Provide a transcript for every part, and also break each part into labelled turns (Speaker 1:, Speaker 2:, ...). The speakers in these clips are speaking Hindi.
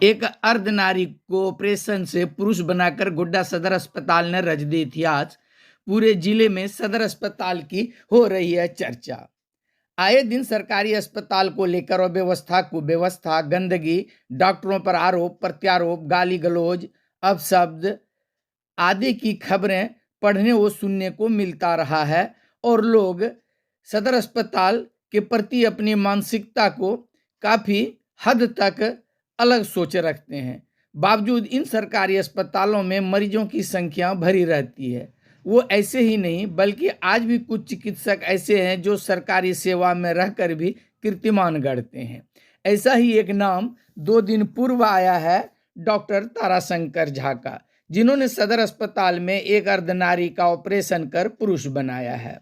Speaker 1: एक अर्धनारी को ऑपरेशन से पुरुष बनाकर गोड्डा सदर अस्पताल ने रच दी इतिहास। पूरे जिले में सदर अस्पताल की हो रही है चर्चा। आए दिन सरकारी अस्पताल को लेकर अव्यवस्था, कुव्यवस्था, गंदगी, डॉक्टरों पर आरोप प्रत्यारोप, गाली गलौज, अपशब्द आदि की खबरें पढ़ने व सुनने को मिलता रहा है और लोग सदर अस्पताल के प्रति अपनी मानसिकता को काफी हद तक अलग सोच रखते हैं। बावजूद इन सरकारी अस्पतालों में मरीजों की संख्या भरी रहती है। वो ऐसे ही नहीं बल्कि आज भी कुछ चिकित्सक ऐसे हैं जो सरकारी सेवा में रहकर भी कीर्तिमान गढ़ते हैं। ऐसा ही एक नाम 2 दिन पूर्व आया है डॉक्टर ताराशंकर झा का, जिन्होंने सदर अस्पताल में एक अर्धनारी का ऑपरेशन कर पुरुष बनाया है।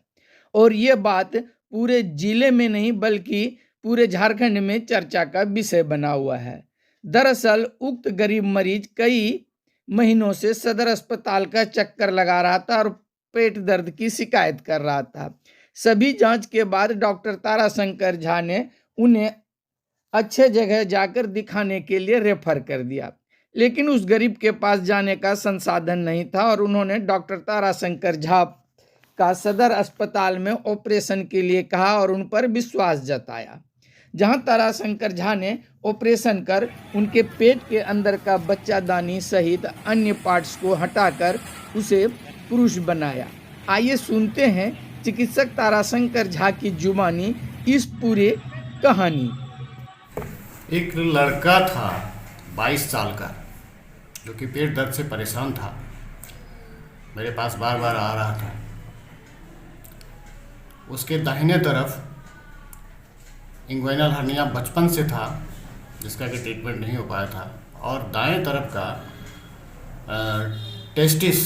Speaker 1: और ये बात पूरे जिले में नहीं बल्कि पूरे झारखंड में चर्चा का विषय बना हुआ है। दरअसल उक्त गरीब मरीज कई महीनों से सदर अस्पताल का चक्कर लगा रहा था और पेट दर्द की शिकायत कर रहा था। सभी जांच के बाद डॉक्टर ताराशंकर झा ने उन्हें अच्छे जगह जाकर दिखाने के लिए रेफर कर दिया, लेकिन उस गरीब के पास जाने का संसाधन नहीं था और उन्होंने डॉक्टर ताराशंकर झा का सदर अस्पताल में ऑपरेशन के लिए कहा और उन पर विश्वास जताया। जहां ताराशंकर झा ने ऑपरेशन कर उनके पेट के अंदर का बच्चादानी सहित अन्य पार्ट्स को हटाकर उसे पुरुष बनाया। आइए सुनते हैं चिकित्सक ताराशंकर झा की जुबानी इस पूरे कहानी।
Speaker 2: एक लड़का था 22 साल का, जो कि पेट दर्द से परेशान था। मेरे पास बार बार आ रहा था। उसके दाहिने तरफ इंग्वाइनल हर्निया बचपन से था, जिसका कि ट्रीटमेंट नहीं हो पाया था, और दाएं तरफ का टेस्टिस,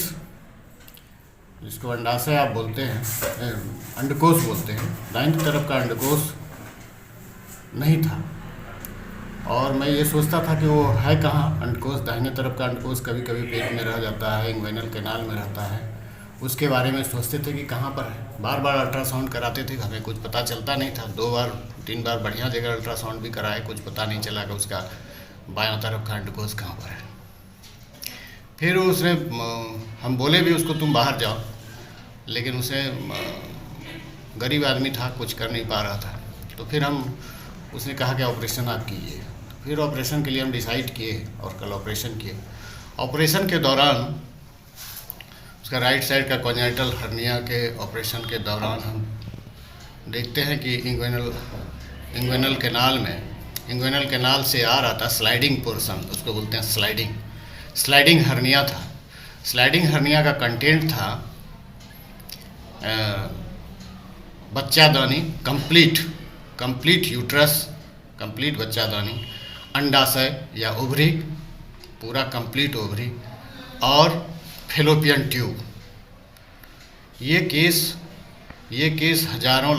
Speaker 2: जिसको अंडाशय आप बोलते हैं, अंडकोश बोलते हैं, दाएं तरफ का अंडकोश नहीं था। और मैं ये सोचता था कि वो है कहाँ अंडकोश। दाहिने तरफ का अंडकोश कभी कभी पेट में रह जाता है, इंग्वाइनल कैनाल में रहता है। उसके बारे में सोचते थे कि कहाँ पर है। बार बार अल्ट्रासाउंड कराते थे, हमें कुछ पता चलता नहीं था। 2 बार 3 बार बढ़िया जगह अल्ट्रासाउंड भी कराए, कुछ पता नहीं चला कि उसका बायां तरफ का अंडकोश कहाँ पर है। फिर उसने हम बोले भी उसको तुम बाहर जाओ, लेकिन उसे गरीब आदमी था, कुछ कर नहीं पा रहा था। तो फिर उसने कहा कि ऑपरेशन आप कीजिए। फिर ऑपरेशन के लिए हम डिसाइड किए और कल ऑपरेशन किए। ऑपरेशन के दौरान उसका राइट साइड का कॉन्जेनिटल हर्निया के ऑपरेशन के दौरान हम देखते हैं कि इंग्वाइनल कैनाल से आ रहा था स्लाइडिंग पोर्शन, उसको बोलते हैं स्लाइडिंग हर्निया था। स्लाइडिंग हर्निया का कंटेंट था बच्चादानी, कंप्लीट यूट्रस, कंप्लीट बच्चादानी, अंडाशय या ओवरी, पूरा कंप्लीट ओवरी, और फेलोपियन ट्यूब। ये केस हजारों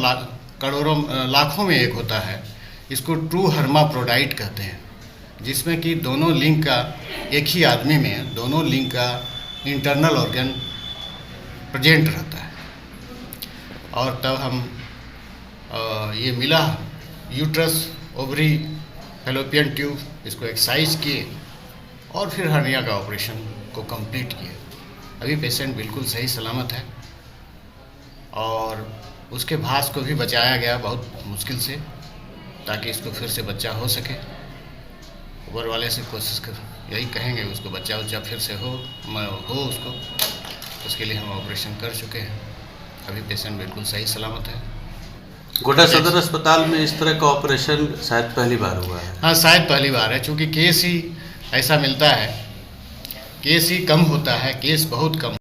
Speaker 2: करोड़ों लाखों में एक होता है। इसको ट्रू हर्माफ्रोडाइट कहते हैं, जिसमें कि दोनों लिंग का, एक ही आदमी में दोनों लिंग का इंटरनल ऑर्गन प्रेजेंट रहता है। और तब हम ये मिला यूट्रस, ओवरी, फेलोपियन ट्यूब, इसको एक्सरसाइज किए और फिर हर्निया का ऑपरेशन को कंप्लीट किए। अभी पेशेंट बिल्कुल सही सलामत है और उसके भास को भी बचाया गया बहुत मुश्किल से, ताकि इसको फिर से बच्चा हो सके। ऊपर वाले से कोशिश कर यही कहेंगे उसको बच्चा फिर से हो उसको। उसके लिए हम ऑपरेशन कर चुके हैं। अभी पेशेंट बिल्कुल सही सलामत है।
Speaker 3: गोड्डा सदर अस्पताल में इस तरह का ऑपरेशन शायद पहली बार हुआ है।
Speaker 2: हाँ, शायद पहली बार है, क्योंकि केस ही ऐसा मिलता है। केस ही कम होता है, केस बहुत कम।